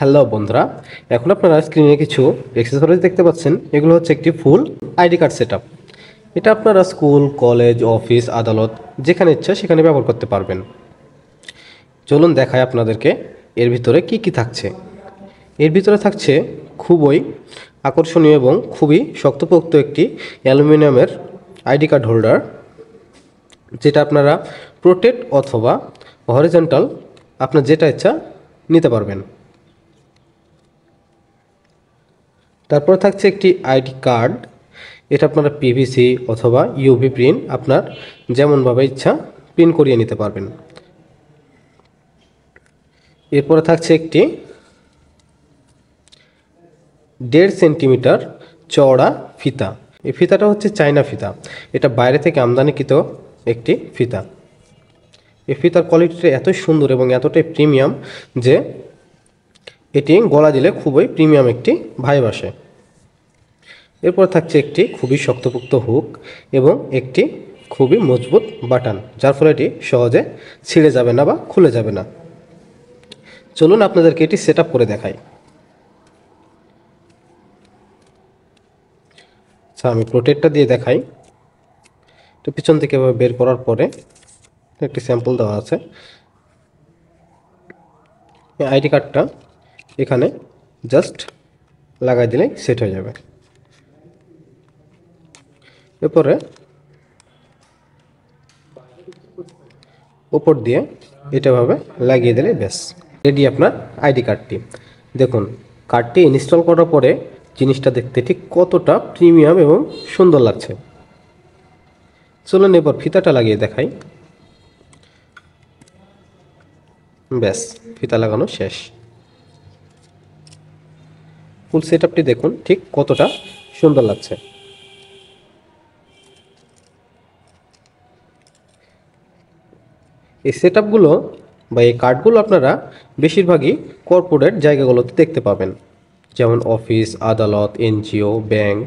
Hello বন্ধুরা, এখন আপনারা স্ক্রিনে কিছু এক্সেসরিজ দেখতে পাচ্ছেন। এগুলো হচ্ছে একটি ফুল আইডি কার্ড সেটআপ। এটা আপনারা স্কুল, কলেজ, অফিস, আদালত যেখানে ইচ্ছা সেখানে ব্যবহার করতে পারবেন। চলুন দেখাই আপনাদেরকে এর ভিতরে কি কি থাকছে। এর ভিতরে থাকছে খুবই আকর্ষণীয় এবং খুবই শক্তপোক্ত একটি অ্যালুমিনিয়ামের আইডি কার্ড হোল্ডার, যেটা আপনারা প্রোটেক্ট অথবা হরিজন্টাল আপনার যেটা ইচ্ছা নিতে পারবেন। তারপর থাকছে একটি আইডি কার্ড। এটা আপনারা পিভিসি অথবা ইউভি প্রিন্ট আপনার যেমনভাবে ইচ্ছা প্রিন্ট করিয়ে নিতে পারবেন। এরপরে থাকছে একটি 1.5 সেন্টিমিটার চওড়া ফিতা। এই ফিতাটা হচ্ছে চায়না ফিতা। এটা বাইরে থেকে আমদানিকৃত একটি ফিতা। এই ফিতার কোয়ালিটিটা এতই সুন্দর এবং এতটাই প্রিমিয়াম যে এটি গলা দিলে খুবই প্রিমিয়াম একটি ভাইব আসে। এরপর থাকছে একটি খুবই শক্তপোক্ত হুক এবং একটি খুবই মজবুত বাটন, যার ফলে এটি সহজে ছিঁড়ে যাবে না বা খুলে যাবে না। চলুন আপনাদেরকে এটি সেট আপ করে দেখাই। আচ্ছা, আমি প্রোটেক্টটা দিয়ে দেখাই। তো পিছন থেকে এভাবে বের করার পরে একটি স্যাম্পল দেওয়া আছে। এই আইডি কার্ডটা এখানে জাস্ট লাগাই দিলেই সেট হয়ে যাবে। এরপরে উপর দিয়ে এটাভাবে লাগিয়ে দিলে ব্যাস রেডি আপনার আইডি কার্ডটি। দেখুন, কার্ডটি ইনস্টল করার পরে জিনিসটা দেখতে ঠিক কতটা প্রিমিয়াম এবং সুন্দর লাগছে। চলুন এবার ফিতাটা লাগিয়ে দেখাই। ব্যাস, ফিতা লাগানো শেষ। ফুল সেটআপটি দেখুন ঠিক কতটা সুন্দর লাগছে। এই সেটআপগুলো বা এই কার্ডগুলো আপনারা বেশিরভাগই কর্পোরেট জায়গাগুলোতে দেখতে পাবেন, যেমন অফিস, আদালত, এনজিও, ব্যাংক,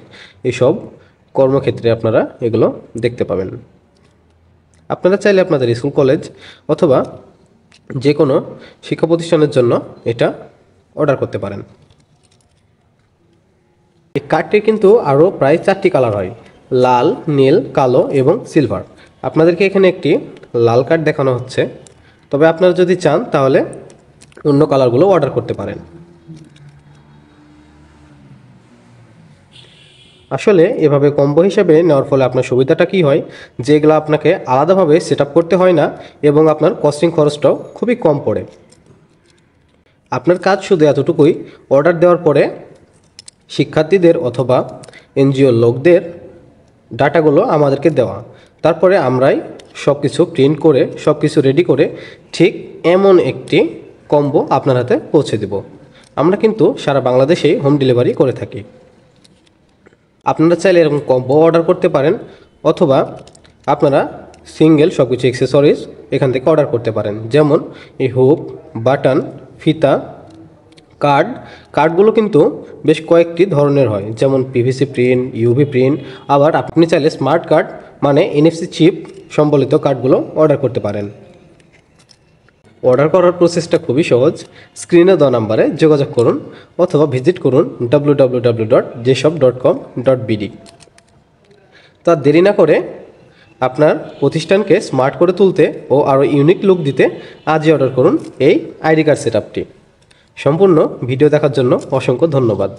এসব কর্মক্ষেত্রে আপনারা এগুলো দেখতে পাবেন। আপনারা চাইলে আপনাদের স্কুল, কলেজ অথবা যে কোনো শিক্ষা প্রতিষ্ঠানের জন্য এটা অর্ডার করতে পারেন। এই কার্ডটির কিন্তু আরও প্রায় 4টি কালার হয়: লাল, নীল, কালো এবং সিলভার। আপনাদেরকে এখানে একটি লাল কার্ড দেখানো হচ্ছে, তবে আপনারা যদি চান তাহলে অন্য কালারগুলো অর্ডার করতে পারেন। আসলে এভাবে কম্বো হিসেবে নেওয়ার ফলে আপনার সুবিধাটা কী হয়, যেগুলো আপনাকে আলাদাভাবে সেট আপ করতে হয় না এবং আপনার কস্টিং খরচটাও খুবই কম পড়ে। আপনার কাজ শুধু এতটুকুই, অর্ডার দেওয়ার পরে শিক্ষার্থীদের অথবা এনজিও লোকদের ডাটাগুলো আমাদেরকে দেওয়া, তারপরে আমরাই সব কিছু প্রিন্ট করে সব কিছু রেডি করে ঠিক এমন একটি কম্বো আপনার হাতে পৌঁছে দেব। আমরা কিন্তু সারা বাংলাদেশেই হোম ডেলিভারি করে থাকি। আপনারা চাইলে এরকম কম্বো অর্ডার করতে পারেন অথবা আপনারা সিঙ্গেল সব কিছু অ্যাক্সেসরিজ এখান থেকে অর্ডার করতে পারেন, যেমন এই হুক, বাটন, ফিতা, কার্ডগুলো কিন্তু বেশ কয়েকটি ধরনের হয়, যেমন পিভিসি প্রিন্ট, ইউভি প্রিন্ট। আবার আপনি চাইলে স্মার্ট কার্ড মানে এনএফসি চিপ সম্বলিত কার্ডগুলো অর্ডার করতে পারেন। অর্ডার করার প্রসেসটা খুবই সহজ। স্ক্রিনে দেওয়া নাম্বারে যোগাযোগ করুন অথবা ভিজিট করুন www.jshop.com.bd। তা দেরি না করে আপনার প্রতিষ্ঠানকে স্মার্ট করে তুলতে ও আরও ইউনিক লুক দিতে আজই অর্ডার করুন এই আইডি কার্ড সেটআপটি। সম্পূর্ণ ভিডিও দেখার জন্য অসংখ্য ধন্যবাদ।